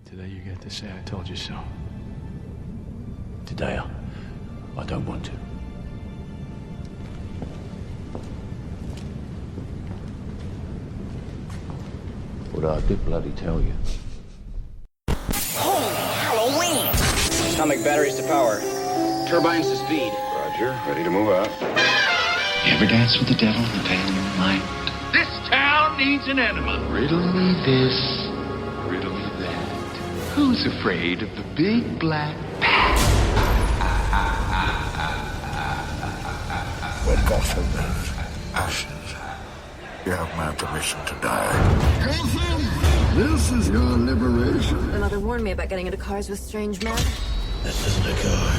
Today you get to say I told you so. Today I don't want to. But I did bloody tell you. Holy Halloween! Atomic batteries to power. Turbines to speed. Roger, ready to move out. You ever dance with the devil in the pale moonlight? This town needs an enema. Riddle me this, riddle me that. Who's afraid of the big black bat? When Gotham is ashes, you have my permission to die. Gotham, this is your liberation. My mother warned me about getting into cars with strange men. This isn't a car.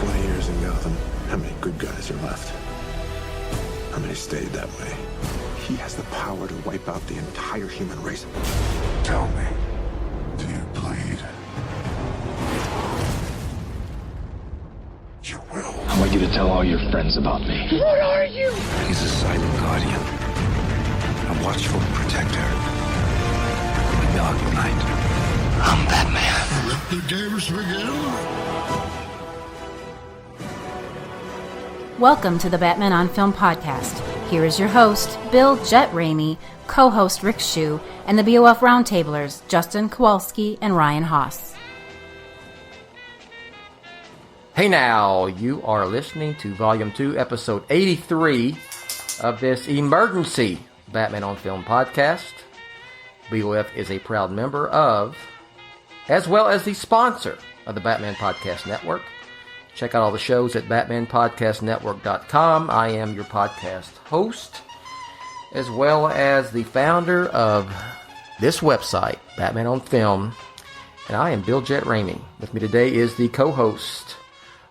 20 years in Gotham. How many good guys are left? How many stayed that way? He has the power to wipe out the entire human race. Tell me, do you bleed? You will. I want you to tell all your friends about me. What are you? He's a silent guardian. A watchful protector. In the dark night. I'm Batman. Let the games begin. Welcome to the Batman on Film podcast. Here is your host, Bill Jett Ramey, co-host Rick Shew, and the BOF Roundtablers, Justin Kowalski and Ryan Hoss. Hey now, you are listening to Volume 2, Episode 83 of this emergency Batman on Film podcast. BOF is a proud member of, as well as the sponsor of the Batman Podcast Network. Check out all the shows at BatmanPodcastNetwork.com. I am your podcast host, as well as the founder of this website, Batman on Film, and I am Bill Jett Ramey. With me today is the co-host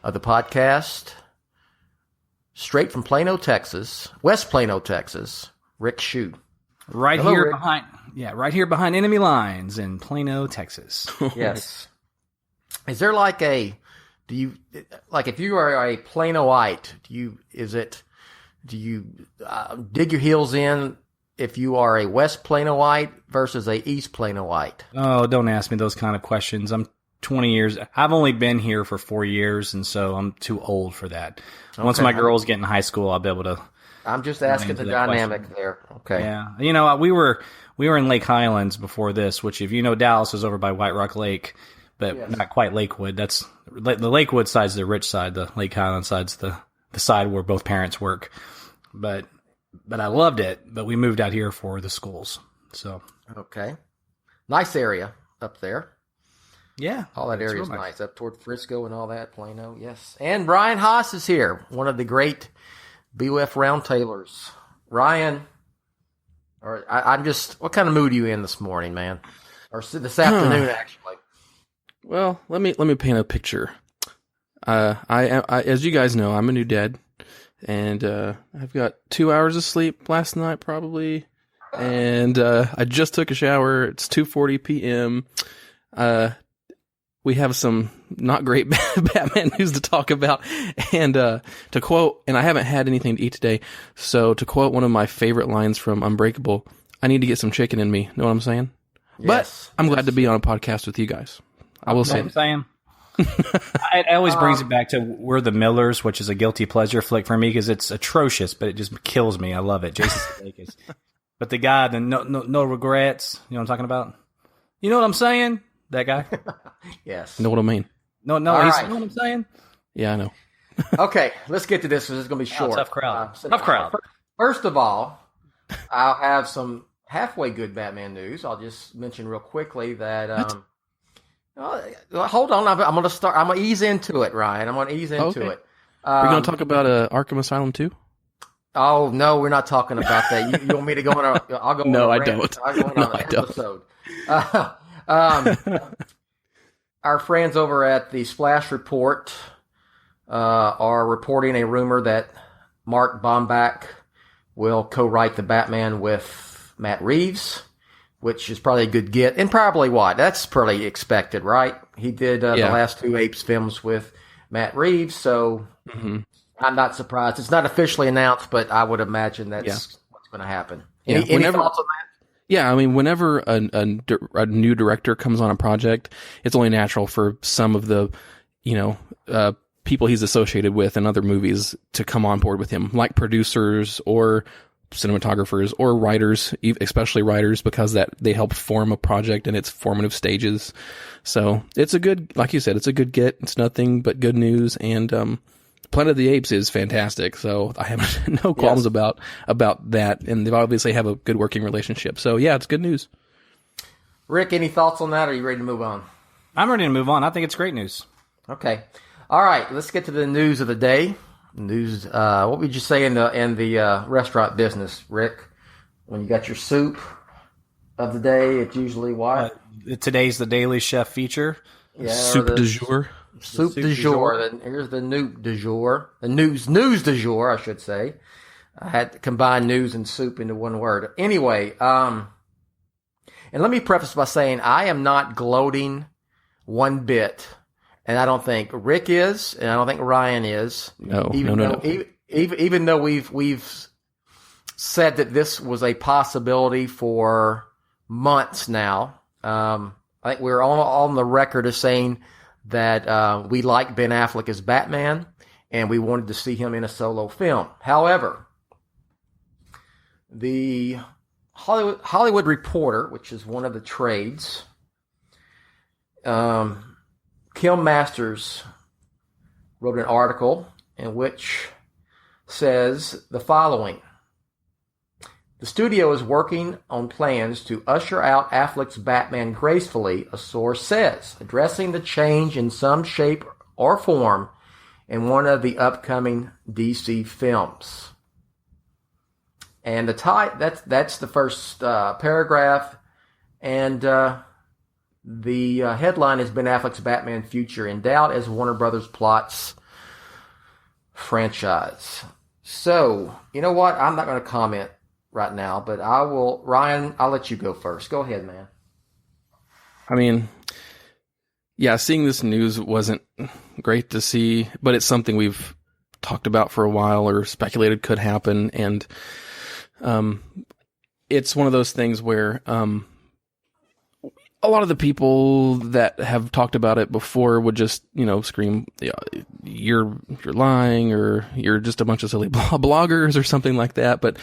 of the podcast, straight from Plano, Texas, West Plano, Texas, Rick Shew. Hello, Rick. Right here behind enemy lines in Plano, Texas. Yes. Is there like a... Do you, like, if you are a Planoite, do you dig your heels in if you are a West Planoite versus a East Planoite? Oh, don't ask me those kind of questions. I'm 20 years. I've only been here for 4 years, and so I'm too old for that. Okay. Once my girls get in high school, I'll be able to. I'm just asking the dynamic question there. Okay. Yeah. You know, we were in Lake Highlands before this, which, if you know, Dallas is over by White Rock Lake. But yes. Not quite Lakewood. That's the Lakewood side's the rich side. The Lake Highland side's the side where both parents work. But I loved it. But we moved out here for the schools. So okay, nice area up there. Yeah, all that area is nice up toward Frisco and all that. Plano, yes. And Ryan Hoss is here, one of the great BOF Roundtablers. Ryan, I'm just. What kind of mood are you in this morning, man? Or this afternoon, actually? Well, let me paint a picture. I as you guys know, I'm a new dad, and I've got 2 hours of sleep last night probably, and I just took a shower. It's 2:40 p.m. We have some not great Batman news to talk about, and to quote, and I haven't had anything to eat today, so to quote one of my favorite lines from Unbreakable, I need to get some chicken in me. Know what I'm saying? Yes. But I'm glad to be on a podcast with you guys. I will say. I'm saying. It always brings it back to We're the Millers, which is a guilty pleasure flick for me because it's atrocious, but it just kills me. I love it. Jason Sudeikis. But the guy, the no regrets. You know what I'm talking about? You know what I'm saying? That guy. Yes. You know what I mean? No. Right. You know what I'm saying? Yeah, I know. Okay, let's get to this because it's going to be short. Tough crowd. Tough crowd. First of all, I'll have some halfway good Batman news. I'll just mention real quickly that. Hold on, I'm going to start. I'm going to ease into it, Ryan. I'm going to ease into it. We're going to talk about Arkham Asylum 2? Oh, no, we're not talking about that. You want me to go on I'll go no, on I don't. I'll go on an episode. Our friends over at the Splash Report are reporting a rumor that Mark Bomback will co-write the Batman with Matt Reeves, which is probably a good get. And probably what? That's probably expected, right? He did the last two Apes films with Matt Reeves, so I'm not surprised. It's not officially announced, but I would imagine that's what's going to happen. Any thoughts on that? Yeah, I mean, whenever a new director comes on a project, it's only natural for some of the, people he's associated with in other movies to come on board with him, like producers or cinematographers or writers, especially writers, because that they help form a project in its formative stages. So it's a good, like you said, it's a good get. It's nothing but good news. And Planet of the Apes is fantastic. So I have no qualms about that. And they obviously have a good working relationship. So yeah, it's good news. Rick, any thoughts on that? Or are you ready to move on? I'm ready to move on. I think it's great news. Okay. All right. Let's get to the news of the day. News. What would you say in the restaurant business, Rick? When you got your soup of the day, it's usually what? Today's the Daily Chef feature. Yeah, soup du jour. Soup du jour. Here's the news du jour. The news du jour, I should say. I had to combine news and soup into one word. Anyway, and let me preface by saying I am not gloating one bit. And I don't think Rick is, and I don't think Ryan is. No. Even though we've said that this was a possibility for months now. I think we're on the record as saying that we like Ben Affleck as Batman, and we wanted to see him in a solo film. However, the Hollywood Reporter, which is one of the trades, Kim Masters wrote an article in which says the following. The studio is working on plans to usher out Affleck's Batman gracefully, a source says, addressing the change in some shape or form in one of the upcoming DC films. And that's the first paragraph, and the headline is Ben Affleck's Batman future in doubt as Warner Brothers plots franchise. So, you know what? I'm not going to comment right now, but I will. Ryan, I'll let you go first. Go ahead, man. I mean, yeah, seeing this news wasn't great to see, but it's something we've talked about for a while or speculated could happen. And it's one of those things where a lot of the people that have talked about it before would just, scream, you're lying, or you're just a bunch of silly bloggers or something like that. But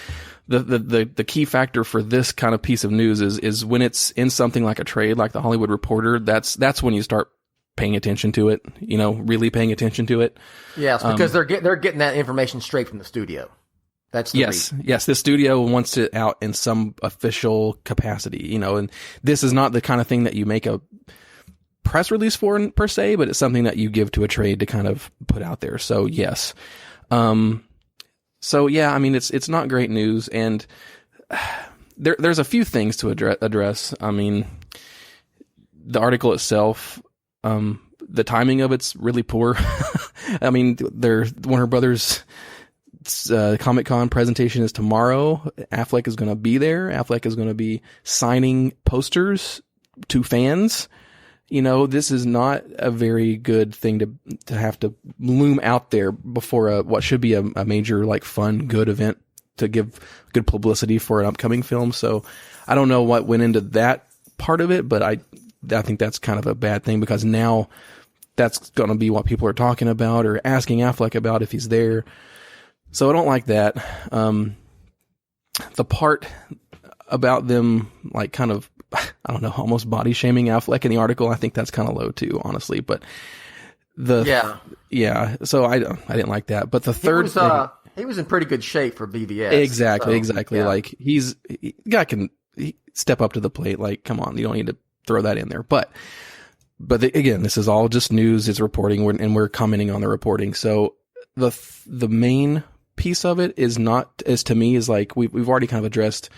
the key factor for this kind of piece of news is when it's in something like a trade, like the Hollywood Reporter, that's when you start paying attention to it, really paying attention to it. Yes, because they're getting that information straight from the studio. That's the reason. Yes. The studio wants it out in some official capacity, and this is not the kind of thing that you make a press release for per se, but it's something that you give to a trade to kind of put out there. So yes. So yeah, I mean, it's not great news, and there's a few things to address. I mean, the article itself, the timing of it's really poor. I mean, Warner Brothers Comic-Con presentation is tomorrow. Affleck is going to be there. Affleck is going to be signing posters to fans. This is not a very good thing to have to loom out there before what should be a major, fun, good event to give good publicity for an upcoming film. So I don't know what went into that part of it, but I think that's kind of a bad thing, because now that's going to be what people are talking about or asking Affleck about if he's there. So I don't like that. The part about them, kind of, I don't know, almost body shaming Affleck in the article, I think that's kind of low too, honestly. But yeah. So I didn't like that. But the third thing, he was in pretty good shape for BVS. Exactly. Yeah. The guy can step up to the plate. Come on, you don't need to throw that in there. But again, this is all just news. It's reporting, and we're commenting on the reporting. So the main piece of it is to me we've already kind of addressed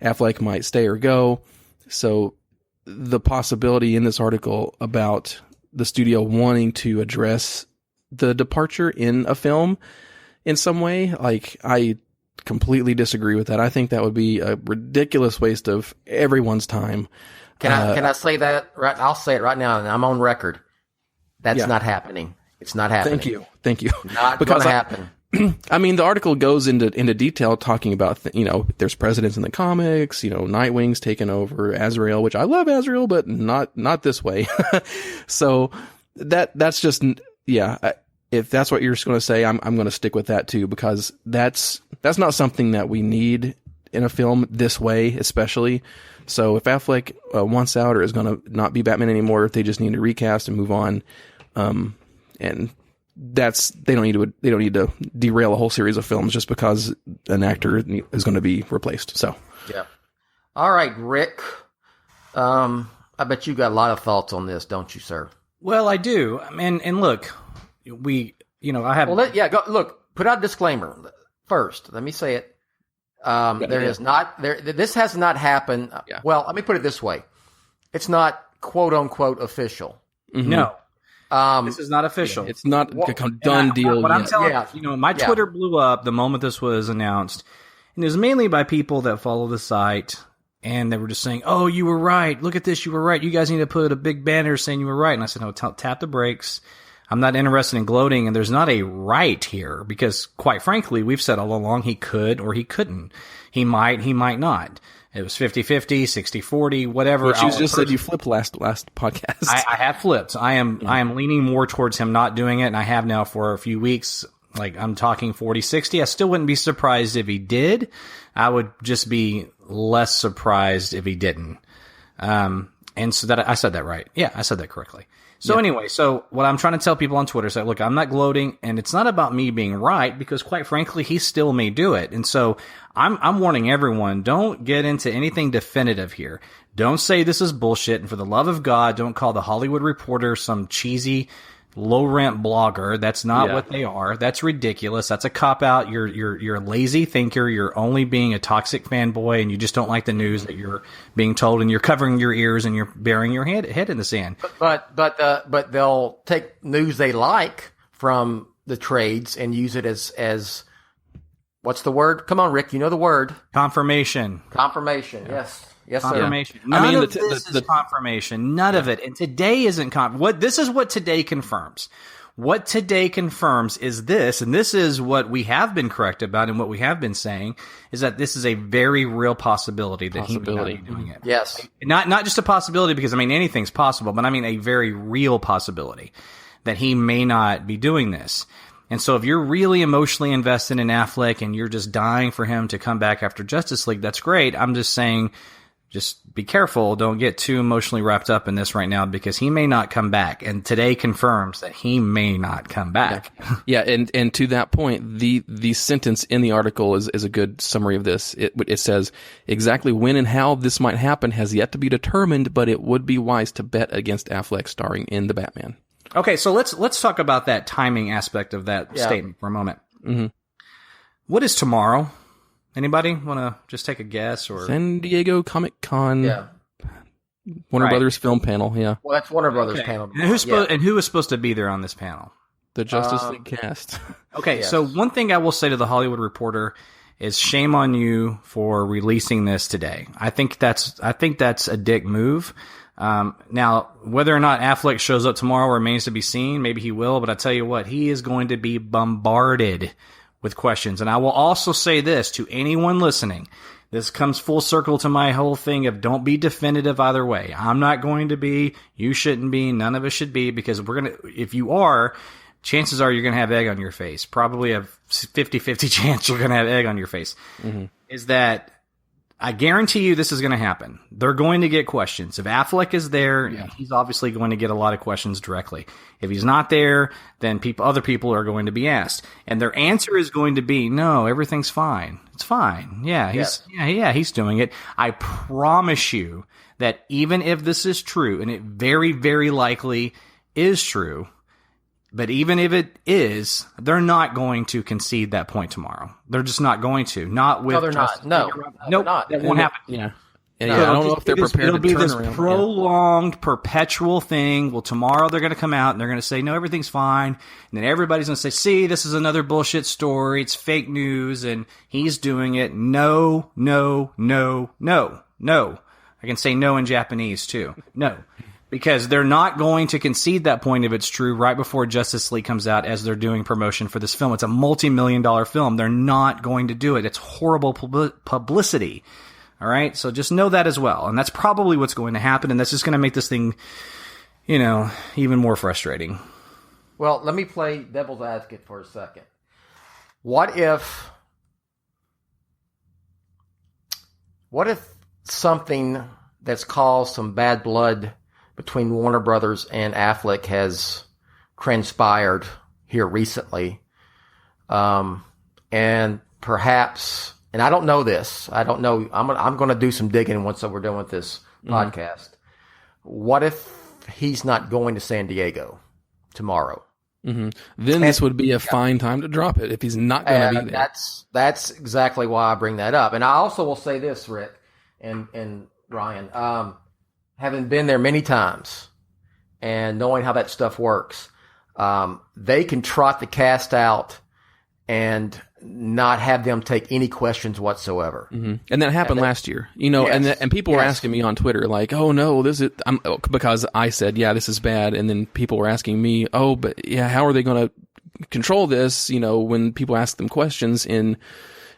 Affleck might stay or go. So the possibility in this article about the studio wanting to address the departure in a film in some way, I completely disagree with that. I think that would be a ridiculous waste of everyone's time. Can I say that? Right, I'll say it right now, and I'm on record. That's not happening. It's not happening. Thank you. Not going to happen. I mean, the article goes into detail talking about, there's presidents in the comics, Nightwing's taken over Azrael, which I love Azrael, but not this way. So that's just, if that's what you're just going to say, I'm going to stick with that too, because that's not something that we need in a film this way, especially. So if Affleck wants out or is going to not be Batman anymore, if they just need to recast and move on, and they don't need to derail a whole series of films just because an actor is going to be replaced. So yeah. All right, Rick. I bet you got a lot of thoughts on this, don't you, sir? Well, I do. And look, I have. Well, look. Put out a disclaimer first. Let me say it. This has not happened. Yeah. Well, let me put it this way. It's not quote unquote official. Mm-hmm. No. This is not official. It's not a done deal. What yet. I'm telling you, my Twitter blew up the moment this was announced, and it was mainly by people that follow the site, and they were just saying, "Oh, you were right. Look at this. You were right. You guys need to put a big banner saying you were right." And I said, "No, tap the brakes. I'm not interested in gloating, and there's not a right here because, quite frankly, we've said all along he could or he couldn't. He might not. It was 50-50, 60-40, whatever. Which you just said you flipped last podcast. I have flipped. I am leaning more towards him not doing it, and I have now for a few weeks. Like, I'm talking 40-60. I still wouldn't be surprised if he did. I would just be less surprised if he didn't. And so that I said that right. Yeah, I said that correctly. So anyway, what I'm trying to tell people on Twitter is that, look, I'm not gloating, and it's not about me being right, because quite frankly, he still may do it. And so I'm warning everyone, don't get into anything definitive here. Don't say this is bullshit, and for the love of God, don't call the Hollywood Reporter some cheesy, low-rent blogger. That's not what they are. That's ridiculous. That's a cop-out. You're a lazy thinker. You're only being a toxic fanboy, and you just don't like the news that you're being told, and you're covering your ears, and you're burying your head in the sand. But they'll take news they like from the trades and use it as what's the word? Come on, Rick. You know the word. Confirmation. Confirmation. Yes. Yes, sir. Confirmation. None of this is confirmation. None of it. And today isn't this is what today confirms. What today confirms is this, and this is what we have been correct about and what we have been saying, is that this is a very real possibility that he may not be doing it. Yes. Not just a possibility, because, I mean, anything's possible, but I mean a very real possibility that he may not be doing this. And so if you're really emotionally invested in Affleck and you're just dying for him to come back after Justice League, that's great. I'm just saying, just be careful. Don't get too emotionally wrapped up in this right now, because he may not come back. And today confirms that he may not come back. Yeah, and to that point, the sentence in the article is a good summary of this. It says, exactly when and how this might happen has yet to be determined, but it would be wise to bet against Affleck starring in The Batman. Okay, so let's talk about that timing aspect of that statement for a moment. Mm-hmm. What is tomorrow? Anybody want to just take a guess? Or San Diego Comic-Con. Yeah. Warner Brothers film panel. Yeah. Well, that's Warner Brothers panel. And who was supposed to be there on this panel? The Justice League cast. Okay, so one thing I will say to the Hollywood Reporter is shame on you for releasing this today. I think that's a dick move. Now, whether or not Affleck shows up tomorrow remains to be seen. Maybe he will, but I tell you what, he is going to be bombarded with questions. And I will also say this to anyone listening. This comes full circle to my whole thing of don't be definitive either way. I'm not going to be, you shouldn't be, none of us should be, because if you are, chances are you're going to have egg on your face. Probably a 50-50 chance you're going to have egg on your face. Mm-hmm. Is that I guarantee you this is going to happen. They're going to get questions. If Affleck is there, he's obviously going to get a lot of questions directly. If he's not there, then other people are going to be asked. And their answer is going to be, no, everything's fine. It's fine. Yeah, he's doing it. I promise you that even if this is true, and it very, very likely is true, but even if it is, they're not going to concede that point tomorrow. They're just not going to. Not with. No, they're not. No, nope, that won't happen. Yeah. I don't know if they're prepared to turn around. It'll be this prolonged, perpetual thing. Well, tomorrow they're going to come out and they're going to say, no, everything's fine. And then everybody's going to say, see, this is another bullshit story. It's fake news and he's doing it. No, no, no, no, no. I can say no in Japanese too. No. because they're not going to concede that point if it's true right before Justice League comes out as they're doing promotion for this film. It's a multi-million-dollar film. They're not going to do it. It's horrible publicity. All right? So just know that as well. And that's probably what's going to happen, and that's just going to make this thing, even more frustrating. Well, let me play devil's advocate for a second. What if something that's caused some bad blood between Warner Brothers and Affleck has transpired here recently, and perhaps, and I don't know this. I don't know. I'm going to do some digging once we're done with this podcast. What if he's not going to San Diego tomorrow? Mm-hmm. Then this would be a fine time to drop it if he's not going to be there. That's exactly why I bring that up. And I also will say this, Rick and Ryan, having been there many times and knowing how that stuff works, they can trot the cast out and not have them take any questions whatsoever. Mm-hmm. And that happened last year, and people were asking me on Twitter, like, oh no, because I said, yeah, this is bad. And then people were asking me, oh, but yeah, how are they going to control this? When people ask them questions in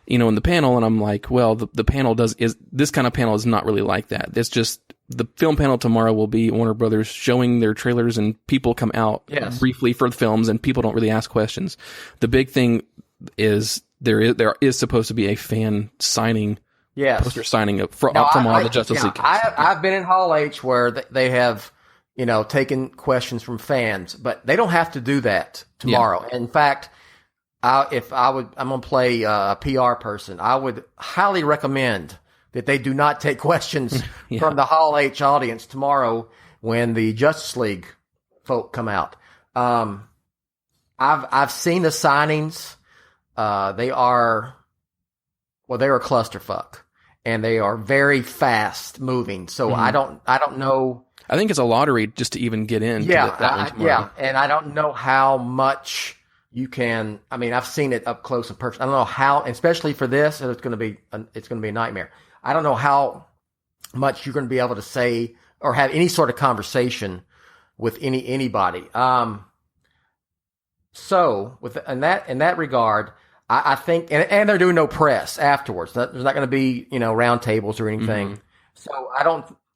the panel. And I'm like, well, the panel this kind of panel is not really like that. It's just the film panel tomorrow will be Warner Brothers showing their trailers and people come out briefly for the films and people don't really ask questions. The big thing is there is supposed to be a fan signing, poster signing up for tomorrow, the Justice League. I've been in Hall H where they have, taken questions from fans, but they don't have to do that tomorrow. Yeah. In fact, I'm going to play a PR person. I would highly recommend that they do not take questions from the Hall H audience tomorrow when the Justice League folk come out. I've seen the signings. They are a clusterfuck, and they are very fast moving. So I don't know. I think it's a lottery just to even get in. That one tomorrow. And I don't know how much you can. I mean, I've seen it up close and personal. I don't know how, especially for this, it's going to be a nightmare. I don't know how much you're going to be able to say or have any sort of conversation with anybody. So in that regard, I think, and they're doing no press afterwards. There's not going to be, round tables or anything. Mm-hmm. So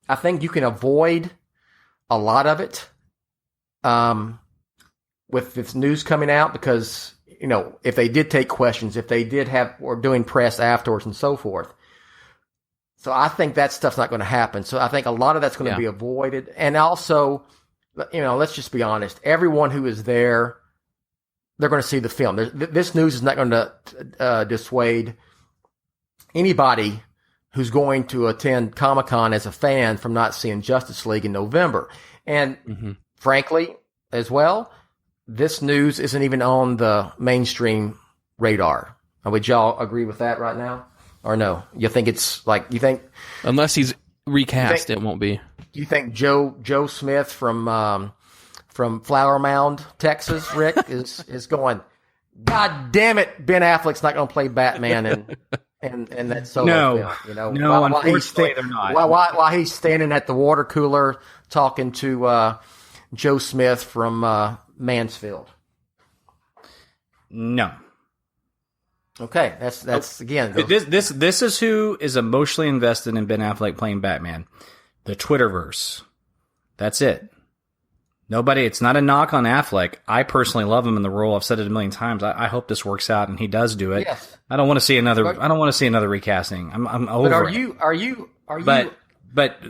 I think you can avoid a lot of it, with this news coming out because, if they did take questions, if they did or doing press afterwards and so forth. So I think that stuff's not going to happen. So I think a lot of that's going to be avoided. And also, let's just be honest. Everyone who is there, they're going to see the film. This news is not going to dissuade anybody who's going to attend Comic-Con as a fan from not seeing Justice League in November. And frankly, as well, this news isn't even on the mainstream radar. Would y'all agree with that right now? Or no? You think it's unless he's recast, it won't be. You think Joe Smith from Flower Mound, Texas, Rick, is going, God damn it, Ben Affleck's not going to play Batman and that solo film. No, unfortunately they're not. While he's standing at the water cooler talking to Joe Smith from Mansfield. No. Okay, that's again. This is who is emotionally invested in Ben Affleck playing Batman. The Twitterverse. That's it. Nobody. It's not a knock on Affleck. I personally love him in the role. I've said it a million times. I hope this works out and he does do it. Yes. I don't want to see another. I don't want to see another recasting. I'm over. But are you? But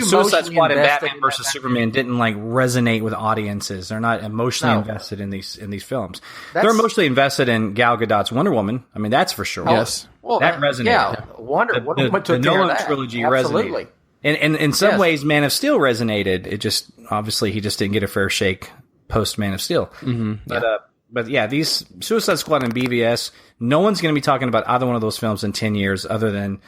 Suicide Squad and Batman versus Superman didn't resonate with audiences. They're not emotionally invested in these films. They're emotionally invested in Gal Gadot's Wonder Woman. I mean, that's for sure. Yes, well, that resonated. Yeah, Wonder Woman took care of that. The Nolan trilogy Absolutely. resonated. And in some ways, Man of Steel resonated. It just obviously he just didn't get a fair shake post Man of Steel. Mm-hmm. But these Suicide Squad and BVS, no one's going to be talking about either one of those films in 10 years, other than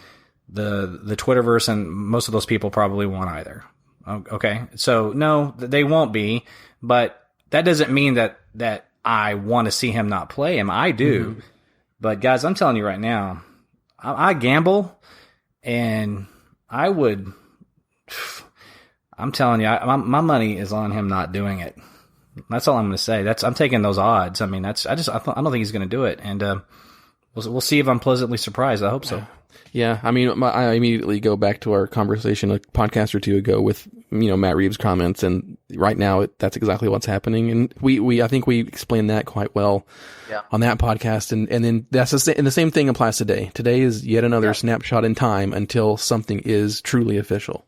the Twitterverse, and most of those people probably won't either. Okay, so no, they won't be. But that doesn't mean that I want to see him not play him. I do. Mm-hmm. But guys, I'm telling you right now, I gamble, and I would I'm telling you, my money is on him not doing it. That's all I'm going to say. I'm taking those odds. I mean, I don't think he's going to do it, and we'll see if I'm pleasantly surprised. I hope so. Yeah, I mean, I immediately go back to our conversation a podcast or two ago with Matt Reeves' comments, and right now that's exactly what's happening, and I think we explained that quite well on that podcast, and then and the same thing applies today. Today is yet another snapshot in time until something is truly official.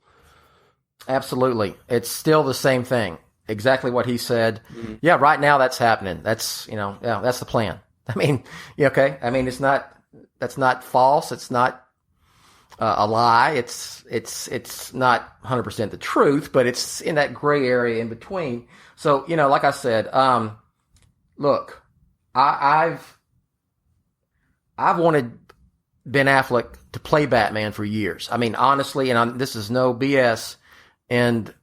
Absolutely, it's still the same thing. Exactly what he said. Mm-hmm. Yeah, right now that's happening. That's that's the plan. I mean, okay. I mean, that's not false. It's not a lie. It's not 100% the truth, but it's in that gray area in between. So, like I said, look, I've wanted Ben Affleck to play Batman for years. I mean, honestly, and this is no BS. And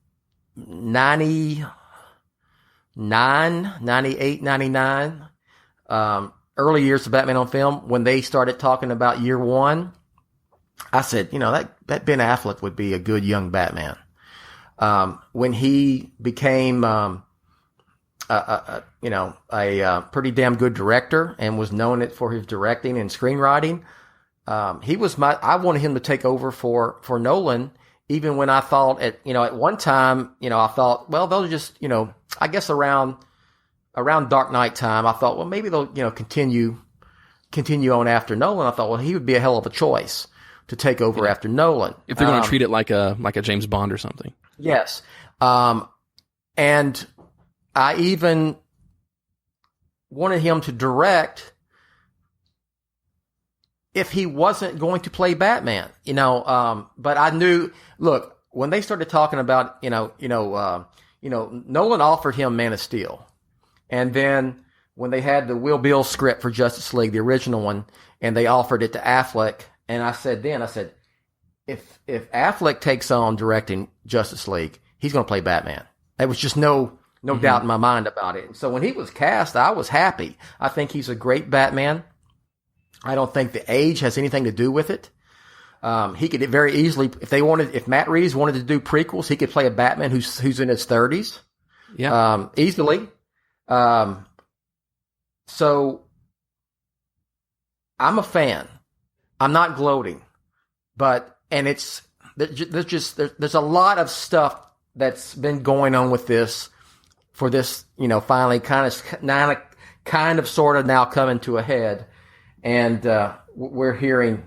98, 99, early years of Batman on film, when they started talking about year one, I said, that Ben Affleck would be a good young Batman. When he became, a pretty damn good director and was known for his directing and screenwriting, I wanted him to take over for Nolan, even when I thought at one time, I thought, well, they'll just, I guess around Dark Knight time, I thought, well, maybe they'll, continue on after Nolan. I thought, well, he would be a hell of a choice to take over after Nolan. If they're going to treat it like a James Bond or something. Yes. And I even wanted him to direct if he wasn't going to play Batman, but I knew, look, when they started talking about, Nolan offered him Man of Steel. And then when they had the Will Bill script for Justice League, the original one, and they offered it to Affleck, and I said, if Affleck takes on directing Justice League, he's going to play Batman. There was just no doubt in my mind about it. So when he was cast, I was happy. I think he's a great Batman. I don't think the age has anything to do with it. He could very easily, if Matt Reeves wanted to do prequels, he could play a Batman who's in his 30s. Yeah. Easily. So I'm a fan. I'm not gloating, there's a lot of stuff that's been going on with this for this, finally kind of sort of now coming to a head. And we're hearing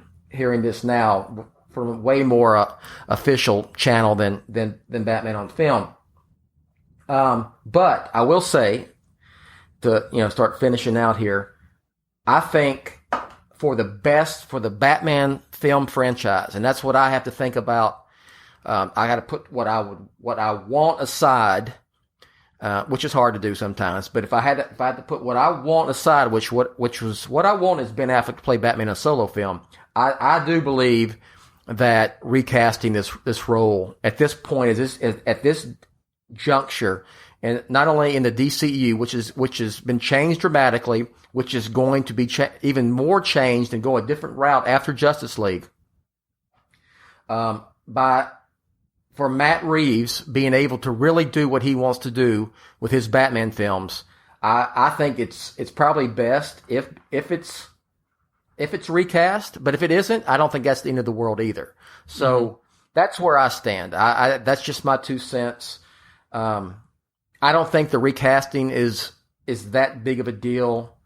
this now from a way more official channel than Batman on film. But I will say, to start finishing out here, I think for the Batman film franchise, and that's what I have to think about. I got to put what I want aside. Which is hard to do sometimes, but if I had to put what I want aside, which was what I want is Ben Affleck to play Batman in a solo film, I do believe that recasting this role at this point at this juncture, and not only in the DCU, which has been changed dramatically, which is going to be even more changed and go a different route after Justice League, for Matt Reeves being able to really do what he wants to do with his Batman films, I think it's probably best if it's recast. But if it isn't, I don't think that's the end of the world either. So that's where I stand. I that's just my 2 cents. I don't think the recasting is that big of a deal.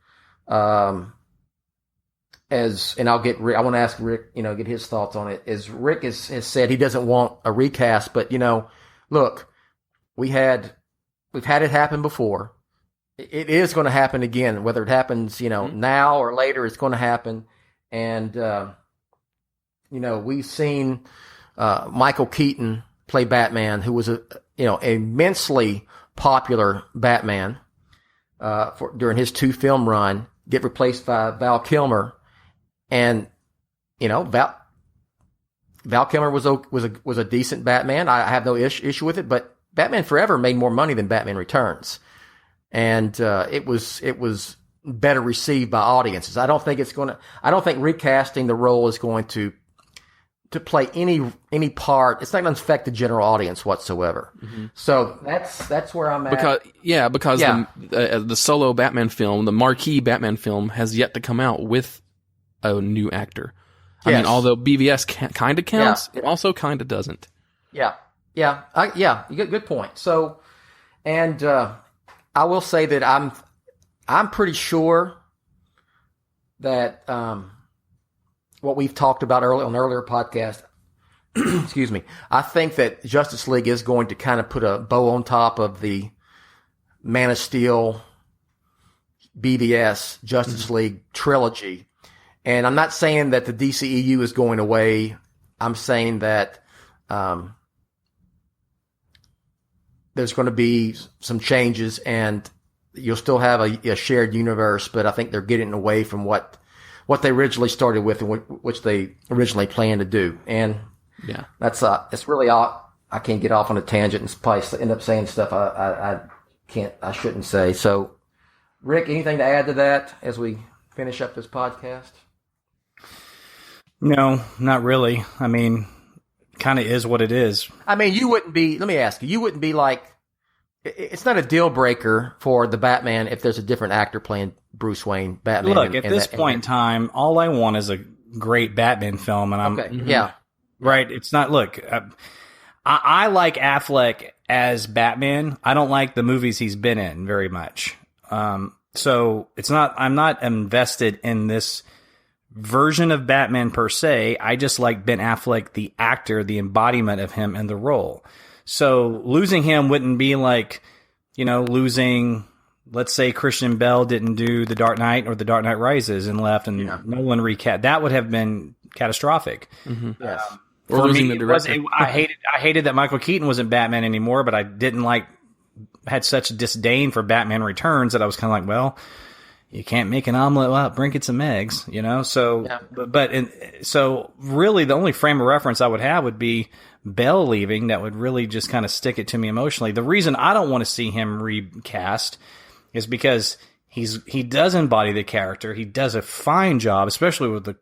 I want to ask Rick, get his thoughts on it. As Rick has said, he doesn't want a recast, but look, we've had it happen before. It is going to happen again, whether it happens, now or later, it's going to happen. And, we've seen, Michael Keaton play Batman, who was immensely popular Batman, during his 2 film run, get replaced by Val Kilmer. And, Val Kilmer was a decent Batman. I have no issue with it, but Batman Forever made more money than Batman Returns. And, it was better received by audiences. I don't think recasting the role is going to to play any part. It's not going to affect the general audience whatsoever. So that's where I'm at. Because the solo Batman film, the marquee Batman film, has yet to come out with a new actor. I mean, although BVS kind of counts, it also kind of doesn't. Yeah. Good point. So, and I will say that I'm pretty sure that what we've talked about on earlier podcast. Excuse me. I think that Justice League is going to kind of put a bow on top of the Man of Steel, BVS, Justice League trilogy. And I'm not saying that the DCEU is going away. I'm saying that there's going to be some changes, and you'll still have a shared universe, but I think they're getting away from what they originally started with and which they originally planned to do. And that's it's really odd. I can't get off on a tangent and probably end up saying stuff I shouldn't say. So, Rick, anything to add to that as we finish up this podcast? No, not really. I mean, kind of is what it is. I mean, you wouldn't be, let me ask you wouldn't be like, it's not a deal breaker for the Batman if there's a different actor playing Bruce Wayne, Batman. Look, at this point in time, all I want is a great Batman film, and I'm right. It's not. Look, I like Affleck as Batman. I don't like the movies he's been in very much. So it's not. I'm not invested in this version of Batman per se. I just like Ben Affleck, the actor, the embodiment of him in the role. So losing him wouldn't be like, losing, let's say Christian Bale didn't do The Dark Knight or The Dark Knight Rises and left, and Nolan recast. That would have been catastrophic. Yes. Or losing the director. I hated that Michael Keaton wasn't Batman anymore, but I had such disdain for Batman Returns that I was kind of like, well, you can't make an omelet without breaking some eggs, So, so really the only frame of reference I would have would be Bell leaving. That would really just kind of stick it to me emotionally. The reason I don't want to see him recast is because he does embody the character. He does a fine job, especially with the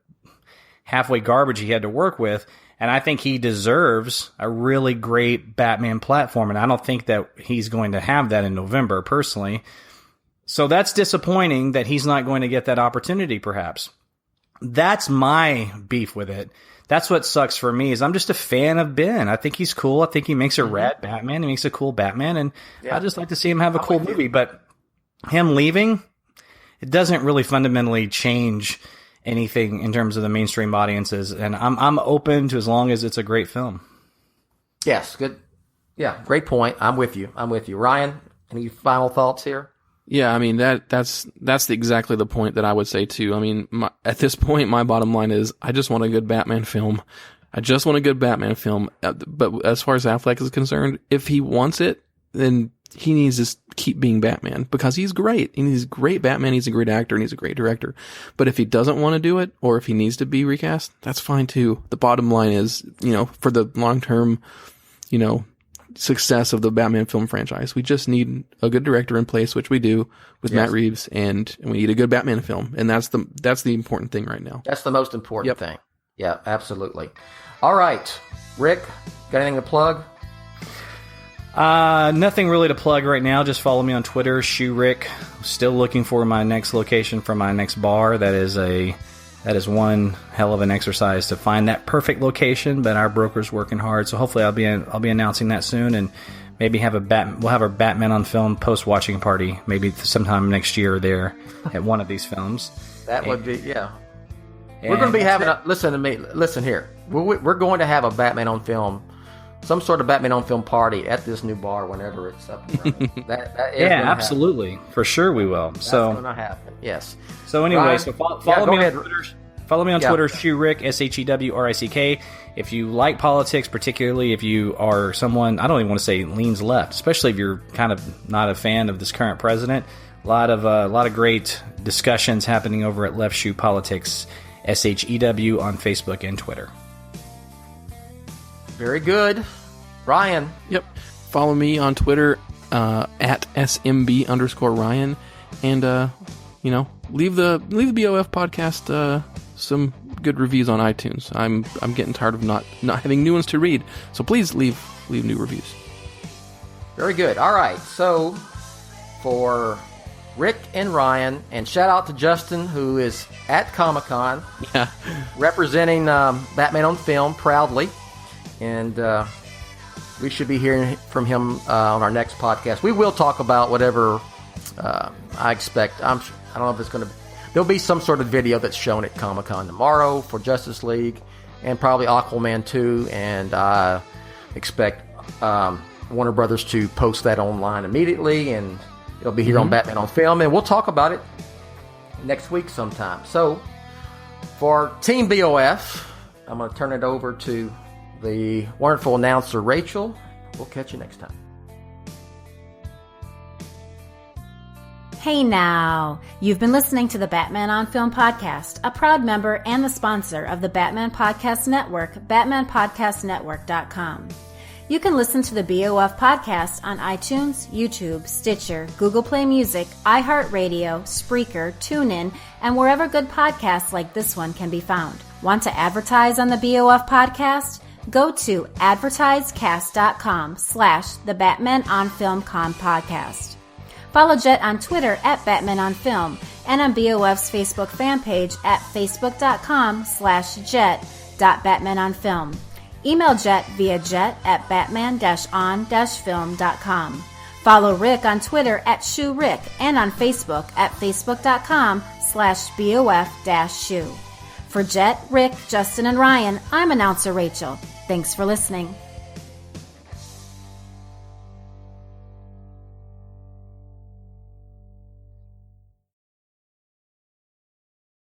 halfway garbage he had to work with. And I think he deserves a really great Batman platform. And I don't think that he's going to have that in November, personally. So that's disappointing that he's not going to get that opportunity, perhaps. That's my beef with it. That's what sucks for me, is I'm just a fan of Ben. I think he's cool. I think he makes a rad Batman. He makes a cool Batman. And I just like to see him have a cool movie. But him leaving, it doesn't really fundamentally change anything in terms of the mainstream audiences. And I'm open to, as long as it's a great film. Yes, good. Yeah, great point. I'm with you. Ryan, any final thoughts here? Yeah, I mean, that's exactly the point that I would say too. I mean, at this point, my bottom line is I just want a good Batman film. But as far as Affleck is concerned, if he wants it, then he needs to keep being Batman, because he's great. And he's a great Batman. He's a great actor and he's a great director. But if he doesn't want to do it, or if he needs to be recast, that's fine too. The bottom line is, for the long term, success of the Batman film franchise, we just need a good director in place, which we do with Matt Reeves, and we need a good Batman film, and that's the important thing right now. That's the most important thing. Yeah, absolutely. All right, Rick, got anything to plug? Nothing really to plug right now. Just follow me on Twitter, ShewRick. Still looking for my next location for my next bar. That is one hell of an exercise to find that perfect location, but our broker's working hard, so hopefully I'll be announcing that soon, and maybe we'll have our Batman on Film post-watching party, maybe sometime next year there at one of these films. That would be, yeah. We're going to be having listen to me, listen here. We're going to have a Batman on Film, some sort of Batman on Film party at this new bar whenever it's up and running. that is absolutely. Happen. For sure we will. That's going to happen, yes. So anyway, Ryan, follow me on Twitter. Follow me on Twitter, ShewRick, ShewRick. If you like politics, particularly if you are someone, I don't even want to say leans left, especially if you're kind of not a fan of this current president, a lot of great discussions happening over at Left Shoe Politics, SHEW on Facebook and Twitter. Very good. Ryan. Yep. Follow me on Twitter at SMB_Ryan, and leave the BOF podcast some good reviews on iTunes. I'm getting tired of not having new ones to read. So please leave new reviews. Very good. All right. So for Rick and Ryan, and shout out to Justin, who is at Comic-Con, representing Batman on Film proudly, and we should be hearing from him on our next podcast. We will talk about whatever I expect. I don't know if it's going to. There'll be some sort of video that's shown at Comic-Con tomorrow for Justice League, and probably Aquaman 2, and I expect Warner Brothers to post that online immediately, and it'll be here on Batman on Film, and we'll talk about it next week sometime. So, for Team BOF, I'm going to turn it over to the wonderful announcer, Rachel. We'll catch you next time. Hey now! You've been listening to the Batman on Film podcast, a proud member and the sponsor of the Batman Podcast Network, BatmanPodcastNetwork.com. You can listen to the BOF podcast on iTunes, YouTube, Stitcher, Google Play Music, iHeartRadio, Spreaker, TuneIn, and wherever good podcasts like this one can be found. Want to advertise on the BOF podcast? Go to advertisecast.com/the Batman on Film Con podcast. Follow Jett on Twitter at Batman on Film and on BOF's Facebook fan page at facebook.com/Jett.BatmanOnFilm. Email Jett via Jett@batman-on-film.com. Follow Rick on Twitter at ShewRick and on Facebook at facebook.com/BOF-Shew. For Jett, Rick, Justin, and Ryan, I'm announcer Rachel. Thanks for listening.